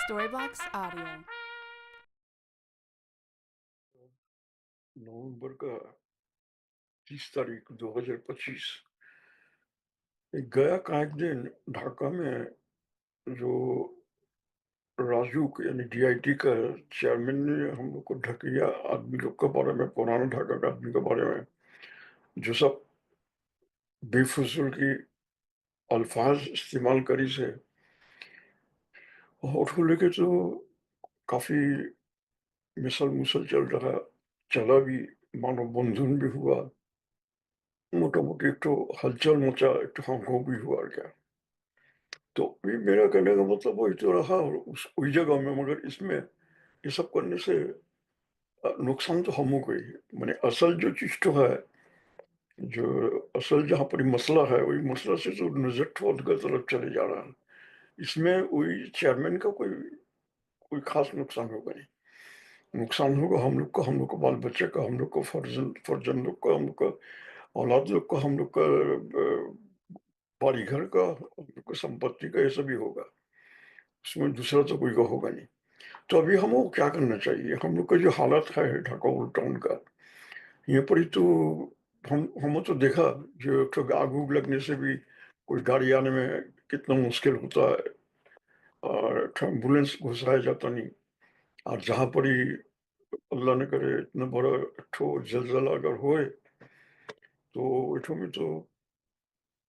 Storyblocks Audio. नवंबर का 30 तारीख 2025 गया का एक दिन ढाका में जो राजू यानी डीआईटी का चेयरमैन ने हम लोग को ढकिया आदमी लोग के बारे में, पुराना ढाका का आदमी के बारे में जो सब बेफिजूल की अल्फाज इस्तेमाल करी से और उसको लेके तो काफी मिसल मुसल चला भी, मानो बंधन भी हुआ, मोटा मोटी एक तो हलचल मचा, एक तो हंगामा भी हुआ क्या। तो ये मेरा कहने का मतलब वही तो रहा उस जगह में, मगर इसमें ये सब करने से नुकसान तो हमको ही है। मैंने असल जो चीज तो है, जो असल जहाँ पर मसला है, वही मसला से तो नजर गलत तरफ चले जा रहा है। इसमें वही चेयरमैन का कोई कोई खास नुकसान होगा नहीं। नुकसान होगा हम लोग को बाल बच्चे का, हम लोग को फर्जन फर्जन लोग का, हम लोग का औलाद लोग का, हम लोग का बाड़ी घर का, हम लोग का संपत्ति का, ये सभी होगा। उसमें दूसरा तो कोई का होगा नहीं। तो अभी हमको क्या करना चाहिए? हम लोग का जो हालत है ढाका ओल्ड टाउन का, यहाँ पर ही तो हम तो देखा, जो एक तो आग उग लगने से भी कोई गाड़ी आने में कितना मुश्किल होता है, और एक ठो एम्बुलेंस घुसाया जाता नहीं। और जहाँ पर ही अल्लाह न करे इतना बड़ा एक ठो जलजला अगर होए, तो इठो में तो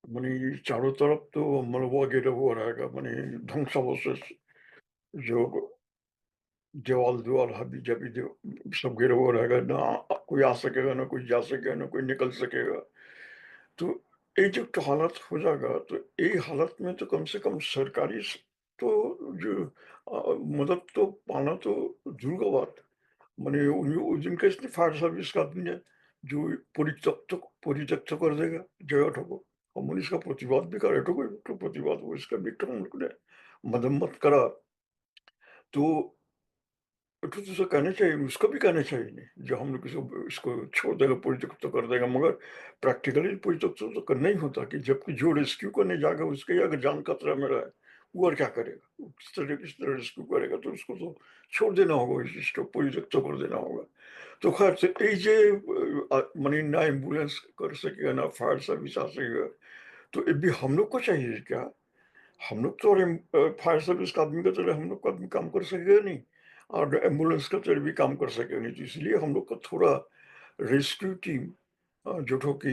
मने चारों तरफ तो मलबा गिरा हुआ रहेगा, मने ध्वंसावशेष जो दीवाल दीवाल हाबी जाबी सब गिरा हुआ रहेगा ना। कोई आ सकेगा ना कोई जा सकेगा ना कोई निकल सकेगा। तो ये जो तो हालत हो जाएगा, तो ये हालत में तो कम से कम सरकारी तो जो मदद तो पाना तो दूर का बात, मैंने जिनका इसने फायर सर्विस का आदमी है जो परित्यक्त कर देगा जगह को। हम इसका प्रतिवाद भी करे तो कोई तो प्रतिवाद हो, इसका भी तो हम लोग ने मदम्मत करा। तो तो उसे कहना चाहिए, उसको भी कहना चाहिए नहीं, जो हम लोग इसको छोड़ देगा, परित्यक्त तो कर देगा, मगर प्रैक्टिकली परित्यक्त तो करना ही होता कि जबकि जो रेस्क्यू करने जाएगा उसके अगर जान खतरा में रहे, वो और क्या करेगा? वो किस तरह रेस्क्यू करेगा? तो उसको तो छोड़ देना होगा, इस चीज को परित्यक्त तो कर देना होगा। तो खैर से ये जे माने ना एम्बुलेंस कर सकेगा ना फायर सर्विस आ सकेगा, तो ये भी हम लोग को चाहिए क्या? हम लोग तो फायर सर्विस का आदमी का तरह हम लोग का आदमी काम कर सकेगा नहीं, और एम्बुलेंस का तरह भी काम कर सकेगा नहीं। तो इसलिए हम लोग को थोड़ा रेस्क्यू टीम जो ठो कि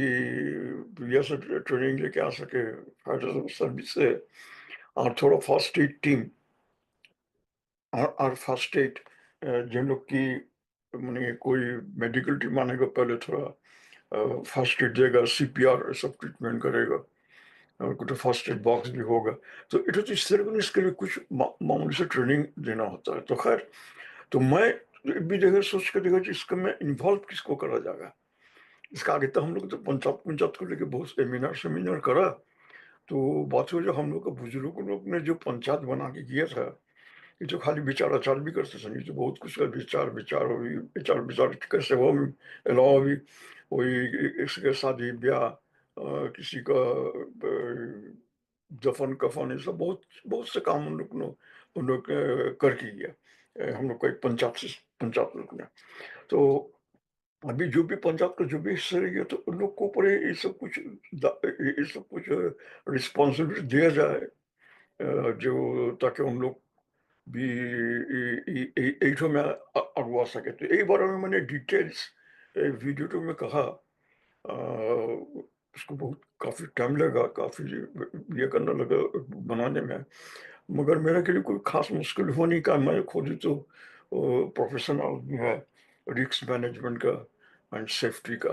बढ़िया से ट्रेनिंग लेके आ सके फायर सर्विस से, और थोड़ा फर्स्ट एड टीम और फर्स्ट एड जिन लोग की मैंने कोई मेडिकल टीम आने का पहले थोड़ा फर्स्ट एड देगा, सीपीआर सब ट्रीटमेंट करेगा, और कुछ फर्स्ट एड बॉक्स भी होगा। तो इट तो इस तरह इसके लिए कुछ मामूली से ट्रेनिंग देना होता है। तो खैर, तो मैं भी देखा, सोच कर देखा कि इसका मैं इन्वॉल्व किसको करा जाएगा। इसका आगे तो हम लोग तो पंचायत पंचायत को लेके बहुत सेमिनार सेमिनार करा। तो बात हो, जो हम लोग का बुजुर्ग लोग ने जो पंचायत बना के किया था, ये तो खाली विचार आचार भी करते थे, ये तो बहुत कुछ का विचार विचार हो, विचार विचार कैसे हो, अलावा भी वही इसके शादी ब्याह, किसी का दफन कफन, ये सब बहुत बहुत से काम उन लोग करके किया। हम लोग का एक पंचायत लोग ने। तो अभी जो भी पंचायत का जो भी हिस्सा रह गया, तो उन लोग को ऊपर ये सब कुछ रिस्पॉन्सिबिलिटी दिया जाए, जो ताकि उन लोग भी এইটো में अगवा सके। तो एक बार में मैंने डिटेल्स वीडियो तो में कहा, अ, उसको बहुत काफ़ी टाइम लगा, काफ़ी ये करना लगा बनाने में, मगर मेरे के लिए कोई खास मुश्किल हो नहीं। का मैं खुद ही तो प्रोफेशनल भी है रिस्क मैनेजमेंट का एंड सेफ्टी का।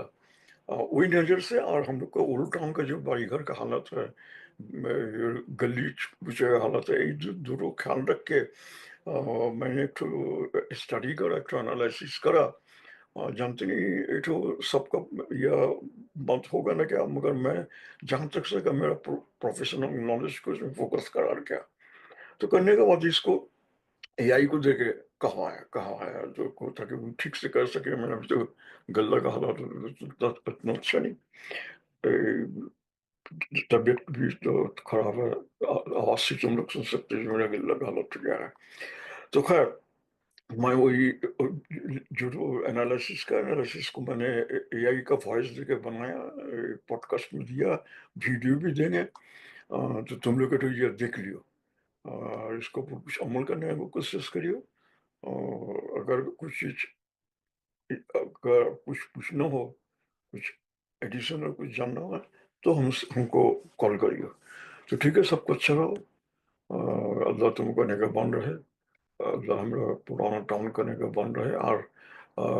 वही नज़र से, और हम लोग का ओल्ड टाउन का जो बाड़ी घर का हालत है, गली कुछ हालत है, ये दोनों ख्याल रख के मैंने एक ठो स्टडी करा, एक ठो एनालिसिस करा। जानते नहीं ये तो सबका यह बात होगा ना क्या, मगर मैं जहाँ तक सका मेरा प्रोफेशनल नॉलेज को इसमें फोकस करा रखा। तो करने के बाद इसको एआई को देके कहाँ है जो ताकि वो ठीक से कर सके। मैंने अभी तो गल्ला का हालात तो इतना अच्छा नहीं, तबीयत भी तो खराब है, आवाज से तुम लोग सुन सकते हैं जो मेरा गल्ला का हालत क्या है। तो खैर मैं वही जो एनालिसिस का एनालिसिस को मैंने एआई का वॉइस देके बनाया, पॉडकास्ट में दिया, वीडियो भी देंगे। तो तुम लोग तो ये देख लियो, इसको कुछ अमल करने की कोशिश करियो। और अगर कुछ चीज, अगर कुछ पूछना हो, कुछ एडिशनल कुछ जानना हो, तो हमको कॉल करियो। तो ठीक है, सबको अच्छा रहो। अल्लाह तुमको निगहबान रहे। अल्लाह हमरा पुराना टाउन करने का बन रहे। और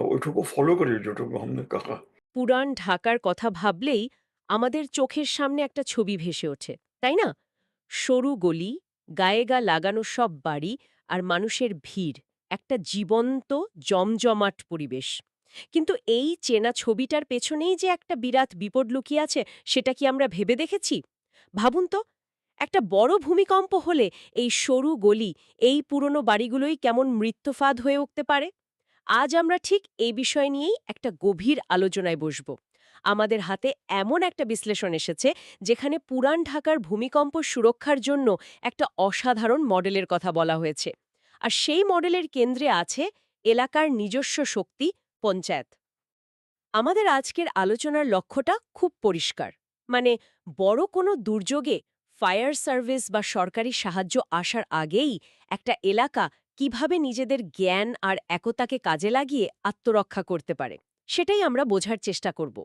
ওইটুকু ফলো করি যেটুকু हमने कहा। পুরান ঢাকার কথা ভাবলেই আমাদের চোখের সামনে একটা ছবি ভেসে ওঠে, তাই না? সরু গলি, গায়ে গা লাগানো সব বাড়ি আর মানুষের ভিড়, একটা জীবন্ত জমজমাট পরিবেশ। কিন্তু এই চেনা ছবিটার পেছনেই যে একটা বিরাট বিপদ লুকিয়ে আছে, সেটা কি আমরা ভেবে দেখেছি? ভাবুন তো, একটা বড় ভূমিকম্প হলে এই সরু গলি, এই পুরনো বাড়িগুলোই কেমন মৃত্যুফাদ হয়ে উঠতে পারে। আজ আমরা ঠিক এই বিষয় নিয়েই একটা গভীর আলোচনায় বসব। আমাদের হাতে এমন একটা বিশ্লেষণ এসেছে যেখানে পুরান ঢাকার ভূমিকম্প সুরক্ষার জন্য একটা অসাধারণ মডেলের কথা বলা হয়েছে। আর সেই মডেলের কেন্দ্রে আছে এলাকার নিজস্ব শক্তি, পঞ্চায়েত। আমাদের আজকের আলোচনার লক্ষ্যটা খুব পরিষ্কার। মানে, বড় কোনো দুর্যোগে ফায়ার সার্ভিস বা সরকারি সাহায্য আসার আগেই একটা এলাকা কিভাবে নিজেদের জ্ঞান আর একতাকে কাজে লাগিয়ে আত্মরক্ষা করতে পারে, সেটাই আমরা বোঝার চেষ্টা করব।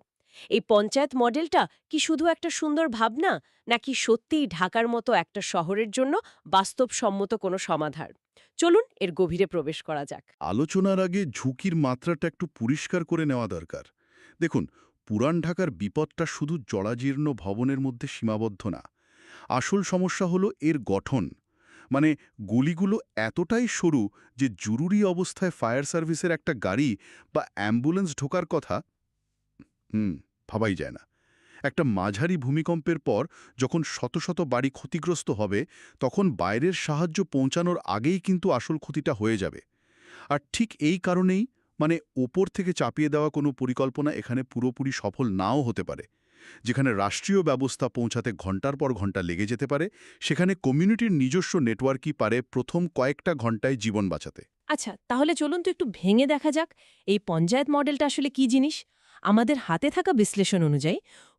এই পঞ্চায়েত মডেলটা কি শুধু একটা সুন্দর ভাবনা, নাকি সত্যিই ঢাকার মতো একটা শহরের জন্য বাস্তবসম্মত কোনো সমাধান? চলুন এর গভীরে প্রবেশ করা যাক। আলোচনার আগে ঝুঁকির মাত্রাটা একটু পরিষ্কার করে নেওয়া দরকার। দেখুন, পুরান ঢাকার বিপদটা শুধু জরাজীর্ণ ভবনের মধ্যে সীমাবদ্ধ না। আসল সমস্যা হলো এর গঠন। মানে, গলিগুলো এতটাই সরু যে জরুরি অবস্থায় ফায়ার সার্ভিসের একটা গাড়ি বা অ্যাম্বুলেন্স ঢোকার কথা ভাবাই যায় না। একটা মাঝারি ভূমিকম্পের পর যখন শত শত বাড়ি ক্ষতিগ্রস্ত হবে, তখন বাইরের সাহায্য পৌঁছানোর আগেই কিন্তু আসল ক্ষতিটা হয়ে যাবে। আর ঠিক এই কারণেই, মানে, ওপর থেকে চাপিয়ে দেওয়া কোনো পরিকল্পনা এখানে পুরোপুরি সফল নাও হতে পারে। যেখানে রাষ্ট্রীয় ব্যবস্থা পৌঁছাতে ঘন্টার পর ঘন্টা লেগে যেতে পারে, সেখানে কমিউনিটির নিজস্ব নেটওয়ার্কই পারে প্রথম কয়েকটা ঘন্টায় জীবন বাঁচাতে। আচ্ছা, তাহলে চলুন তো একটু ভেঙে দেখা যাক এই পঞ্চায়েত মডেলটা আসলে কি জিনিস। আমাদের হাতে থাকা বিশ্লেষণ অনুযায়ী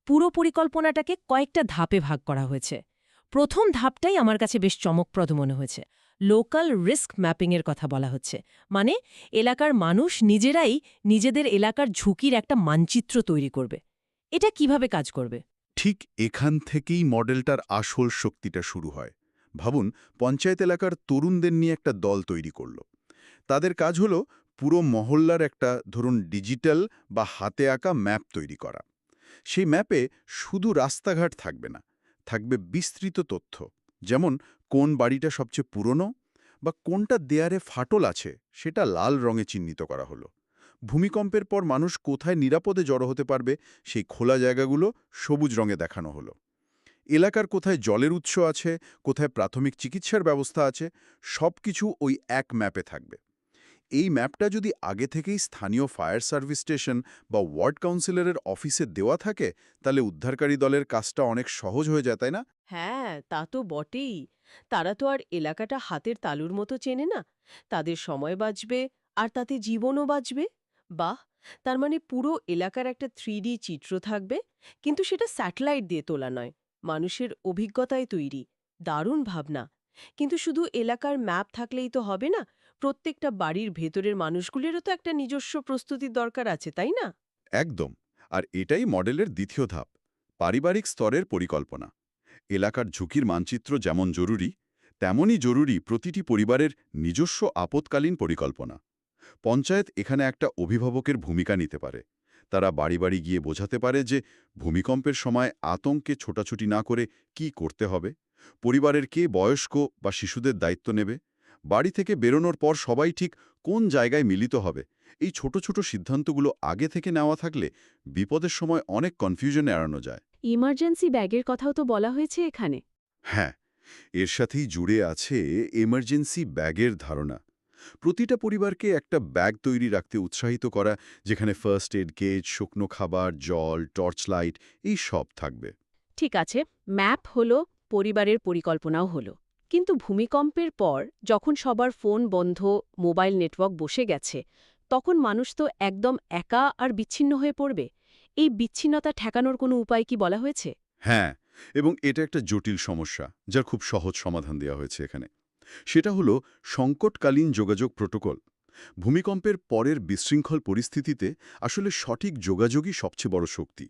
পুরো পরিকল্পনাটাকে কয়েকটা ধাপে ভাগ করা হয়েছে। প্রথম ধাপটাই আমার কাছে বেশ চমকপ্রদ মনে হয়েছে। লোকাল রিস্ক ম্যাপিংয়ের কথা বলা হচ্ছে। মানে, এলাকার মানুষ নিজেরাই নিজেদের এলাকার ঝুঁকির একটা মানচিত্র তৈরি করবে। এটা কিভাবে কাজ করবে? ঠিক এখান থেকেই মডেলটার আসল শক্তিটা শুরু হয়। ভাবুন, পঞ্চায়েত এলাকার তরুণদের নিয়ে একটা দল তৈরি করল। তাদের কাজ হলো পুরো মহল্লার একটা, ধরুন, ডিজিটাল বা হাতে আঁকা ম্যাপ তৈরি করা। সেই ম্যাপে শুধু রাস্তাঘাট থাকবে না, থাকবে বিস্তৃত তথ্য। যেমন, কোন বাড়িটা সবচেয়ে পুরনো বা কোনটা দেয়ারে ফাটল আছে সেটা লাল রঙে চিহ্নিত করা হলো। ভূমিকম্পের পর মানুষ কোথায় নিরাপদে জড়ো হতে পারবে সেই খোলা জায়গাগুলো সবুজ রঙে দেখানো হলো। এলাকার কোথায় জলের উৎস আছে, কোথায় প্রাথমিক চিকিৎসার ব্যবস্থা আছে, সবকিছু ওই এক ম্যাপে থাকবে। এই ম্যাপটা যদি আগে থেকেই স্থানীয় ফায়ার সার্ভিস স্টেশন বা ওয়ার্ড কাউন্সিলরের অফিসে দেওয়া থাকে, তাহলে উদ্ধারকারী দলের কাজটা অনেক সহজ হয়ে যায়, তাই না? হ্যাঁ, তা তো বটেই। তারা তো আর এলাকাটা হাতের তালুর মতো চেনে না। তাদের সময় বাঁচবে, আর তাতে জীবনও বাঁচবে। বাহ! তার মানে পুরো এলাকার একটা 3D চিত্র থাকবে, কিন্তু সেটা স্যাটেলাইট দিয়ে তোলা নয়, মানুষের অভিজ্ঞতায় তৈরি। দারুণ ভাবনা। কিন্তু শুধু এলাকার ম্যাপ থাকলেই তো হবে না। প্রত্যেকটা বাড়ির ভেতরের মানুষগুলিরও তো একটা নিজস্ব প্রস্তুতির দরকার আছে, তাই না? একদম। আর এটাই মডেলের দ্বিতীয় ধাপ, পারিবারিক স্তরের পরিকল্পনা। এলাকার ঝুঁকির মানচিত্র যেমন জরুরি, তেমনই জরুরি প্রতিটি পরিবারের নিজস্ব আপৎকালীন পরিকল্পনা। পঞ্চায়েত এখানে একটা অভিভাবকের ভূমিকা নিতে পারে। তারা বাড়ি বাড়ি গিয়ে বোঝাতে পারে যে ভূমিকম্পের সময় আতঙ্কে ছোটাছুটি না করে কি করতে হবে, পরিবারের কে বয়স্ক বা শিশুদের দায়িত্ব নেবে, বাড়ি থেকে বেরোনোর পর সবাই ঠিক কোন জায়গায় মিলিত হবে। এই ছোট ছোট সিদ্ধান্তগুলো আগে থেকে নেওয়া থাকলে বিপদের সময় অনেক কনফিউশনে এড়ানো যায়। ইমার্জেন্সি ব্যাগের কথাও তো বলা হয়েছে এখানে। হ্যাঁ, এর সাথেই জুড়ে আছে এমার্জেন্সি ব্যাগের ধারণা। প্রতিটা পরিবারকে একটা ব্যাগ তৈরি রাখতে উৎসাহিত করা, যেখানে ফার্স্ট এড কিট, শুকনো খাবার, জল, টর্চ লাইট এই সব থাকবে। ঠিক আছে, ম্যাপ হলো, পরিবারের পরিকল্পনাও হলো। কিন্তু ভূমিকম্পের পর যখন সবার ফোন বন্ধ, মোবাইল নেটওয়ার্ক বসে গেছে, তখন মানুষ তো একদম একা আর বিচ্ছিন্ন হয়ে পড়বে। এই বিচ্ছিন্নতা ঠেকানোর কোনো উপায় কি বলা হয়েছে? হ্যাঁ, এবং এটা একটা জটিল সমস্যা, যার খুব সহজ সমাধান দেওয়া হয়েছে এখানে। সেটা হলো সংকটকালীন যোগাযোগ প্রোটোকল। ভূমিকম্পের পরের বিশৃঙ্খল পরিস্থিতিতে আসলে সঠিক যোগাযোগই সবচেয়ে বড় শক্তি।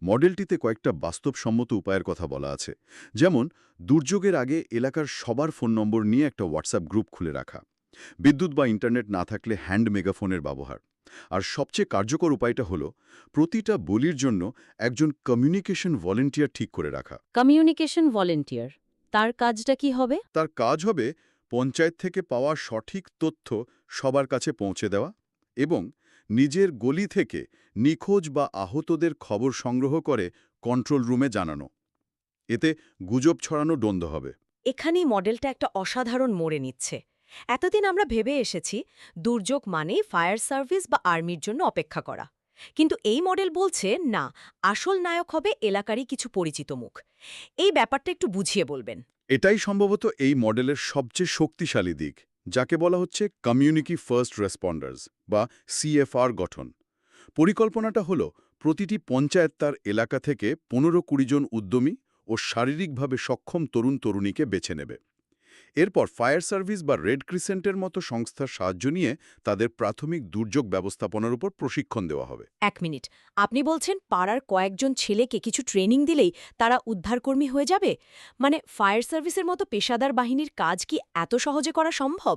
মডেলটিতে কয়েকটা বাস্তবসম্মত উপায়ের কথা বলা আছে। যেমন, দুর্যোগের আগে এলাকার সবার ফোন নম্বর নিয়ে একটা হোয়াটসঅ্যাপ গ্রুপ খুলে রাখা, বিদ্যুৎ বা ইন্টারনেট না থাকলে হ্যান্ড মেগাফোনের ব্যবহার, আর সবচেয়ে কার্যকর উপায়টা হলো প্রতিটা বলির জন্য একজন কমিউনিকেশন ভলেন্টিয়ার ঠিক করে রাখা। কমিউনিকেশন ভলেন্টিয়ার, তার কাজটা কি হবে? তার কাজ হবে পঞ্চায়েত থেকে পাওয়া সঠিক তথ্য সবার কাছে পৌঁছে দেওয়া এবং নিজের গলি থেকে নিখোঁজ বা আহতদের খবর সংগ্রহ করে কন্ট্রোল রুমে জানানো। এতে গুজব ছড়ানো বন্ধ হবে। এখানেই মডেলটা একটা অসাধারণ মোড়ে নিচ্ছে। এতদিন আমরা ভেবে এসেছি দুর্যোগ মানেই ফায়ার সার্ভিস বা আর্মির জন্য অপেক্ষা করা। কিন্তু এই মডেল বলছে না, আসল নায়ক হবে এলাকারই কিছু পরিচিত মুখ। এই ব্যাপারটা একটু বুঝিয়ে বলবেন। এটাই সম্ভবত এই মডেলের সবচেয়ে শক্তিশালী দিক, যাকে বলা হচ্ছে কমিউনিটি ফার্স্ট রেসপন্ডার্স বা সিএফআর গঠন। পরিকল্পনাটা হলো প্রতিটি পঞ্চায়েত তার এলাকা থেকে ১৫-২০ জন উদ্যমী ও শারীরিকভাবে সক্ষম তরুণ-তরুণীকে বেছে নেবে। এরপর ফায়ার সার্ভিস বা রেড ক্রিসেন্টের মতো সংস্থার সাহায্য নিয়ে তাদের প্রাথমিক দুর্যোগ ব্যবস্থাপনার উপর প্রশিক্ষণ দেওয়া হবে। ১ মিনিট, আপনি বলছেন পাড়ার কয়েকজন ছেলেকে কিছু ট্রেনিং দিলেই তারা উদ্ধারকর্মী হয়ে যাবে? মানে ফায়ার সার্ভিসের মতো পেশাদার বাহিনীর কাজ কি এত সহজে করা সম্ভব?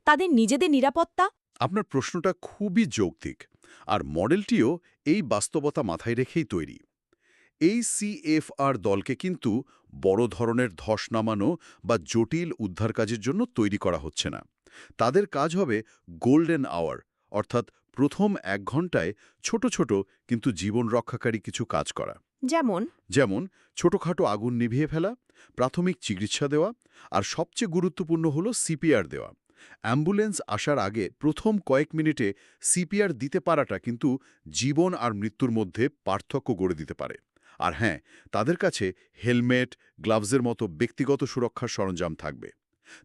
তাদের নিজেদের নিরাপত্তা? আপনার প্রশ্নটা খুবই যৌক্তিক, আর মডেলটিও এই বাস্তবতা মাথায় রেখেই তৈরি। এই সিএফআর দলকে কিন্তু বড় ধরনের ধস নামানো বা জটিল উদ্ধার কাজের জন্য তৈরি করা হচ্ছে না। তাদের কাজ হবে গোল্ডেন আওয়ার, অর্থাৎ প্রথম ১ ঘন্টায় ছোট ছোট কিন্তু জীবন রক্ষাকারী কিছু কাজ করা। যেমন ছোটখাটো আগুন নিভিয়ে ফেলা, প্রাথমিক চিকিৎসা দেওয়া, আর সবচেয়ে গুরুত্বপূর্ণ হলো সিপিআর দেওয়া। অ্যাম্বুলেন্স আসার আগে প্রথম কয়েক মিনিটে সিপিআর দিতে পারাটা কিন্তু জীবন আর মৃত্যুর মধ্যে পার্থক্য গড়ে দিতে পারে। আর হ্যাঁ, তাদের কাছে হেলমেট, গ্লাভসের মতো ব্যক্তিগত সুরক্ষার সরঞ্জাম থাকবে।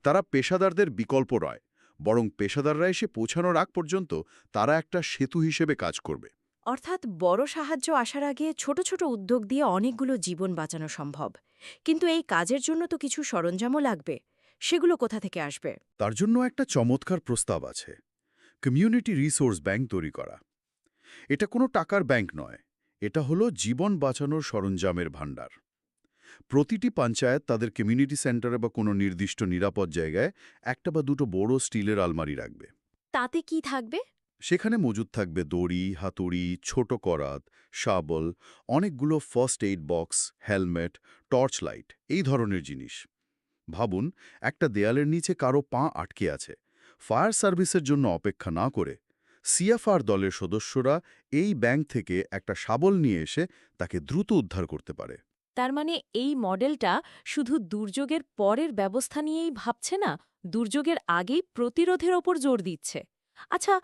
তারা পেশাদারদের বিকল্প নয়, বরং পেশাদাররা এসে পৌঁছানোর আগ পর্যন্ত তারা একটা সেতু হিসেবে কাজ করবে। অর্থাৎ বড় সাহায্য আসার আগে ছোট ছোট উদ্যোগ দিয়ে অনেকগুলো জীবন বাঁচানো সম্ভব। কিন্তু এই কাজের জন্য তো কিছু সরঞ্জামও লাগবে। সেগুলো কোথা থেকে আসবে? তার জন্য একটা চমৎকার প্রস্তাব আছে, কমিউনিটি রিসোর্স ব্যাংক তৈরি করা। এটা কোনো টাকার ব্যাংক নয়, এটা হলো জীবন বাঁচানোর সরঞ্জামের ভাণ্ডার। প্রতিটি পঞ্চায়েত তাদের কমিউনিটি সেন্টারে বা কোনো নির্দিষ্ট নিরাপদ জায়গায় একটা বা দুটো বড় স্টিলের আলমারি রাখবে। তাতে কি থাকবে? সেখানে মজুদ থাকবে দড়ি, হাতুড়ি, ছোট করাত, শাবল, অনেকগুলো first aid box, helmet, torch light, এই ধরনের জিনিস। ভাবুন, একটা দেয়ালের নিচে কারো পা আটকে আছে। ফায়ার সার্ভিসের জন্য অপেক্ষা না করে সিএফআর দলের সদস্যরা এই ব্যাংক থেকে একটা শাবল নিয়ে এসে তাকে দ্রুত উদ্ধার করতে পারে। তার মানে এই মডেলটা শুধু দুর্যোগের পরের ব্যবস্থা নিয়েই ভাবছে না, দুর্যোগের আগেই প্রতিরোধের ওপর জোর দিচ্ছে। আচ্ছা,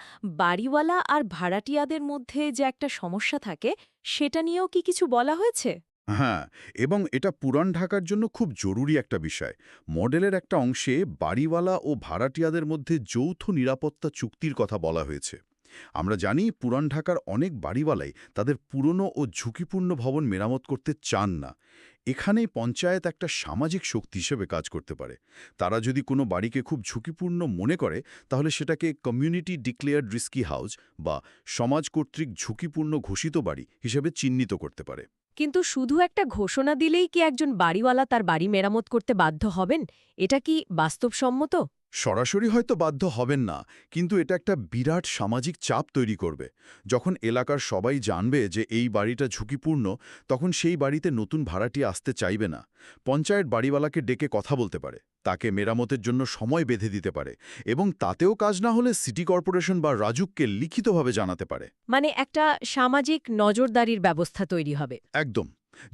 বাড়িওয়ালা আর ভাড়াটিয়াদের মধ্যে যে একটা সমস্যা থাকে, সেটা নিয়েও কি কিছু বলা হয়েছে? হ্যাঁ, এবং এটা পুরান ঢাকার জন্য খুব জরুরি একটা বিষয়। মডেলের একটা অংশে বাড়িওয়ালা ও ভাড়াটিয়াদের মধ্যে যৌথ নিরাপত্তা চুক্তির কথা বলা হয়েছে। আমরা জানি পুরান ঢাকার অনেক বাড়িওয়ালাই তাদের পুরনো ও ঝুঁকিপূর্ণ ভবন মেরামত করতে চান না। এখানেই পঞ্চায়েত একটা সামাজিক শক্তি হিসেবে কাজ করতে পারে। তারা যদি কোনো বাড়িকে খুব ঝুঁকিপূর্ণ মনে করে, তাহলে সেটাকে কমিউনিটি ডিক্লেয়ার্ড রিস্কি হাউস বা সমাজ কর্তৃক ঝুঁকিপূর্ণ ঘোষিত বাড়ি হিসেবে চিহ্নিত করতে পারে। কিন্তু শুধু একটা ঘোষণা দিলেই কি একজন বাড়িওয়ালা তার বাড়ি মেরামত করতে বাধ্য হবেন? এটা কি বাস্তবসম্মত? সরাসরি হয়তো বাধ্য হবেন না, কিন্তু এটা একটা বিরাট সামাজিক চাপ তৈরি করবে। যখন এলাকার সবাই জানবে যে এই বাড়িটা ঝুঁকিপূর্ণ, তখন সেই বাড়িতে নতুন ভাড়াটি আসতে চাইবে না। পঞ্চায়েত বাড়িওয়ালাকে ডেকে কথা বলতে পারে, তাকে মেরামতের জন্য সময় বেঁধে দিতে পারে, এবং তাতেও কাজ না হলে সিটি কর্পোরেশন বা রাজুককে লিখিতভাবে জানাতে পারে। মানে একটা সামাজিক নজরদারির ব্যবস্থা তৈরি হবে। একদম,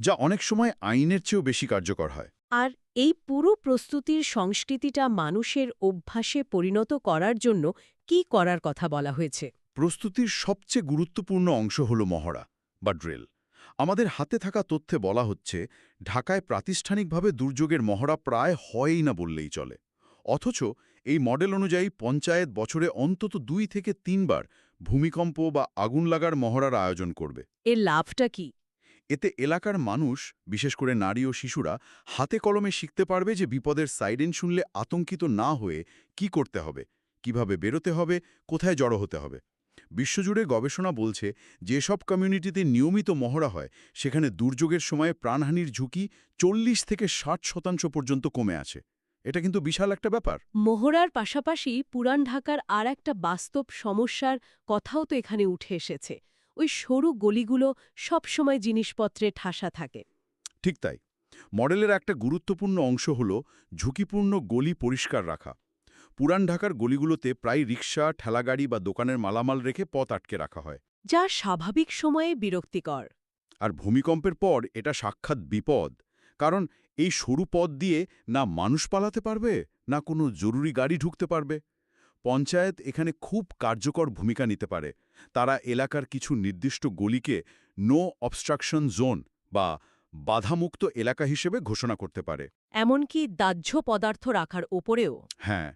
যা অনেক সময় আইনের চেয়েও বেশি কার্যকর হয়। আর এই পুরো প্রস্তুতির সংস্কৃতিটা মানুষের অভ্যাসে পরিণত করার জন্য কি করার কথা বলা হয়েছে? প্রস্তুতির সবচেয়ে গুরুত্বপূর্ণ অংশ হল মহড়া বা ড্রিল। আমাদের হাতে থাকা তথ্যে বলা হচ্ছে ঢাকায় প্রাতিষ্ঠানিকভাবে দুর্যোগের মহড়া প্রায় হয়ই না বললেই চলে। অথচ এই মডেল অনুযায়ী পঞ্চায়েত বছরে অন্তত 2 থেকে 3 বার ভূমিকম্প বা আগুন লাগার মহড়ার আয়োজন করবে। এর লাভটা কি? এতে এলাকার মানুষ, বিশেষ করে নারী ও শিশুরা, হাতে কলমে শিখতে পারবে যে বিপদের সাইরেন শুনলে আতঙ্কিত না হয়ে কি করতে হবে, কিভাবে বেরোতে হবে, কোথায় জড়ো হতে হবে। বিশ্বজুড়ে গবেষণা বলছে যেসব কমিউনিটিতে নিয়মিত মহড়া হয় সেখানে দুর্যোগের সময় প্রাণহানির ঝুঁকি 40 থেকে 60% পর্যন্ত কমে আছে। এটা কিন্তু বিশাল একটা ব্যাপার। মহড়ার পাশাপাশি পুরান ঢাকার আর একটা বাস্তব সমস্যার কথাও তো এখানে উঠে এসেছে। ওই সরু গলিগুলো সবসময় জিনিসপত্রে ঠাসা থাকে। ঠিক তাই। মডেলের একটা গুরুত্বপূর্ণ অংশ হল ঝুঁকিপূর্ণ গলি পরিষ্কার রাখা। পুরান ঢাকার গলিগুলোতে প্রায় রিকশা, ঠেলাগাড়ি বা দোকানের মালামাল রেখে পথ আটকে রাখা হয়। যা স্বাভাবিক সময়ে বিরক্তিকর। আর ভূমিকম্পের পর এটা সাক্ষাৎ বিপদ। কারণ এই সরু পথ দিয়ে না মানুষ পালাতে পারবে, না কোনো জরুরি গাড়ি ঢুকতে পারবে। পঞ্চায়েত এখানে খুব কার্যকর ভূমিকা নিতে পারে। তারা এলাকার কিছু নির্দিষ্ট গলিকে নো অবস্ট্রাকশন জোন বা বাধামুক্ত এলাকা হিসেবে ঘোষণা করতে পারে। এমনকি দাহ্য পদার্থ রাখার ওপরেও। হ্যাঁ,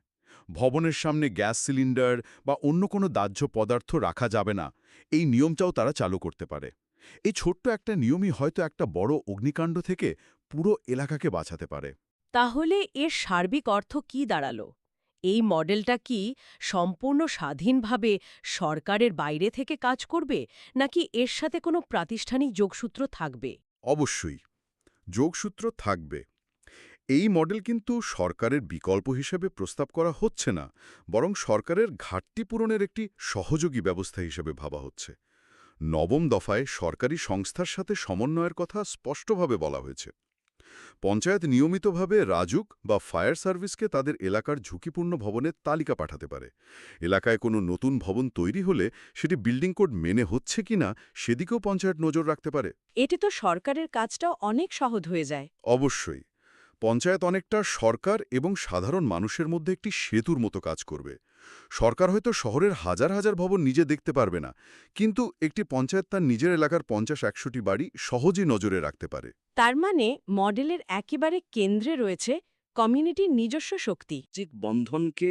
ভবনের সামনে গ্যাস সিলিন্ডার বা অন্য কোনো দাহ্য পদার্থ রাখা যাবে না, এই নিয়মটাও তারা চালু করতে পারে। এই ছোট্ট একটা নিয়মই হয়তো একটা বড় অগ্নিকাণ্ড থেকে পুরো এলাকাকে বাঁচাতে পারে। তাহলে এর সার্বিক অর্থ কি দাঁড়ালো? এই মডেলটা কি সম্পূর্ণ স্বাধীনভাবে সরকারের বাইরে থেকে কাজ করবে, নাকি এর সাথে কোনো প্রাতিষ্ঠানিক যোগসূত্র থাকবে? অবশ্যই যোগসূত্র থাকবে। এই মডেল কিন্তু সরকারের বিকল্প হিসেবে প্রস্তাব করা হচ্ছে না, বরং সরকারের ঘাটতি পূরণের একটি সহযোগী ব্যবস্থা হিসেবে ভাবা হচ্ছে। নবম দফায় সরকারি সংস্থার সাথে সমন্বয়ের কথা স্পষ্টভাবে বলা হয়েছে। পঞ্চায়েত নিয়মিতভাবে রাজুক বা ফায়ার সার্ভিসকে তাদের এলাকার ঝুঁকিপূর্ণ ভবনের তালিকা পাঠাতে পারে। এলাকায় কোনো নতুন ভবন তৈরি হলে সেটি বিল্ডিং কোড মেনে হচ্ছে কিনা সেদিকেও পঞ্চায়েত নজর রাখতে পারে। এতে তো সরকারের কাজটাও অনেক সহজ হয়ে যায়। অবশ্যই পঞ্চায়েত অনেকটা সরকার এবং সাধারণ মানুষের মধ্যে একটি সেতুর মতো কাজ করবে। সরকার হয়তো শহরের হাজার হাজার ভবন নিজে দেখতে পারবে না, কিন্তু একটি পঞ্চায়েত তার নিজের এলাকার 50-100টি বাড়ি সহজেই নজরে রাখতে পারে। তার মানে মডেলের একেবারে কেন্দ্রে রয়েছে কমিউনিটির নিজস্ব শক্তি। সামাজিক বন্ধনকে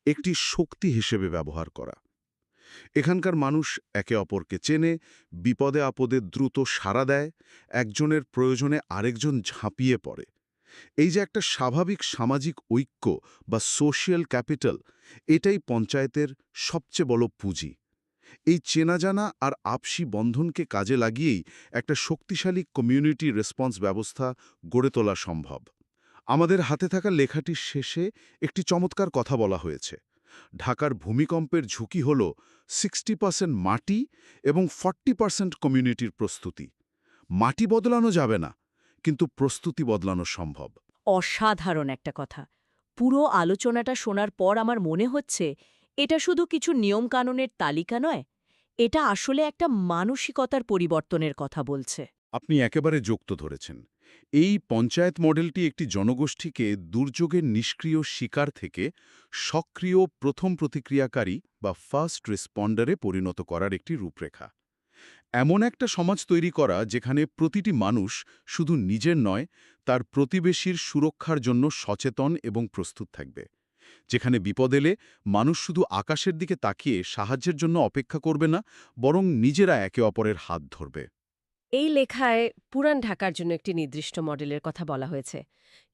একটি শক্তি হিসেবে ব্যবহার করা। এখানকার মানুষ একে অপরকে চেনে, বিপদে আপদে দ্রুত সাড়া দেয়, একজনের প্রয়োজনে আরেকজন ঝাঁপিয়ে পড়ে। এই যে একটা স্বাভাবিক সামাজিক ঐক্য বা সোশিয়াল ক্যাপিটাল, এটাই পঞ্চায়েতের সবচেয়ে বড় পুঁজি। এই চেনাজানা আর আপসি বন্ধনকে কাজে লাগিয়েই একটা শক্তিশালী কমিউনিটি রেসপন্স ব্যবস্থা গড়ে তোলা সম্ভব। আমাদের হাতে থাকা লেখাটির শেষে একটি চমৎকার কথা বলা হয়েছে। ঢাকার ভূমিকম্পের ঝুঁকি হল 60% মাটি এবং 40% কমিউনিটির প্রস্তুতি। মাটি বদলানো যাবে না, কিন্তু প্রস্তুতি বদলানো সম্ভব। অসাধারণ একটা কথা। পুরো আলোচনাটা শোনার পর আমার মনে হচ্ছে এটা শুধু কিছু নিয়মকানুনের তালিকা নয়, এটা আসলে একটা মানসিকতার পরিবর্তনের কথা বলছে। আপনি একেবারে যুক্ত ধরেছেন। এই পঞ্চায়েত মডেলটি একটি জনগোষ্ঠীকে দুর্যোগের নিষ্ক্রিয় শিকার থেকে সক্রিয় প্রথম প্রতিক্রিয়াকারী বা ফার্স্ট রেসপন্ডারে পরিণত করার একটি রূপরেখা। এমন একটা সমাজ তৈরি করা যেখানে প্রতিটি মানুষ শুধু নিজের নয়, তার প্রতিবেশীর সুরক্ষার জন্য সচেতন এবং প্রস্তুত থাকবে। যেখানে বিপদ এলে মানুষ শুধু আকাশের দিকে তাকিয়ে সাহায্যের জন্য অপেক্ষা করবে না, বরং নিজেরা একে অপরের হাত ধরবে। এই লেখায় পুরান ঢাকার জন্য একটি নির্দিষ্ট মডেলের কথা বলা হয়েছে,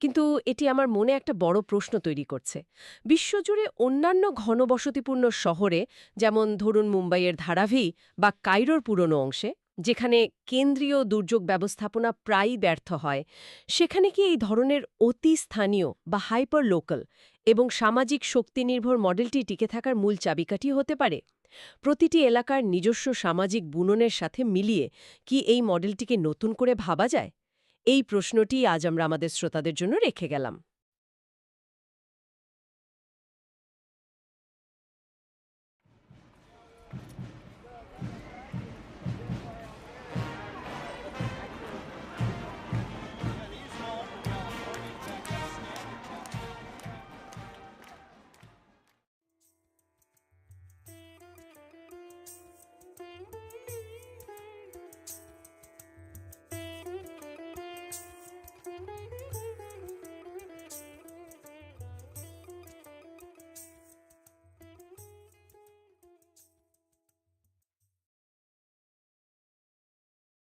কিন্তু এটি আমার মনে একটা বড় প্রশ্ন তৈরি করছে। বিশ্বজুড়ে অন্যান্য ঘনবসতিপূর্ণ শহরে, যেমন ধরুন মুম্বাইয়ের ধারাভি বা কায়রোর পুরনো অংশে, যেখানে কেন্দ্রীয় দুর্যোগ ব্যবস্থাপনা প্রায়ই ব্যর্থ হয়, সেখানে কি এই ধরনের অতি স্থানীয় বা হাইপার লোকাল এবং সামাজিক শক্তিনির্ভর মডেলটি টিকে থাকার মূল চাবিকাঠি হতে পারে? প্রতিটি এলাকার নিজস্ব সামাজিক বুননের সাথে মিলিয়ে কি এই মডেলটিকে নতুন করে ভাবা যায়? এই প্রশ্নটি আজ আমরা আমাদের শ্রোতাদের জন্য রেখে গেলাম।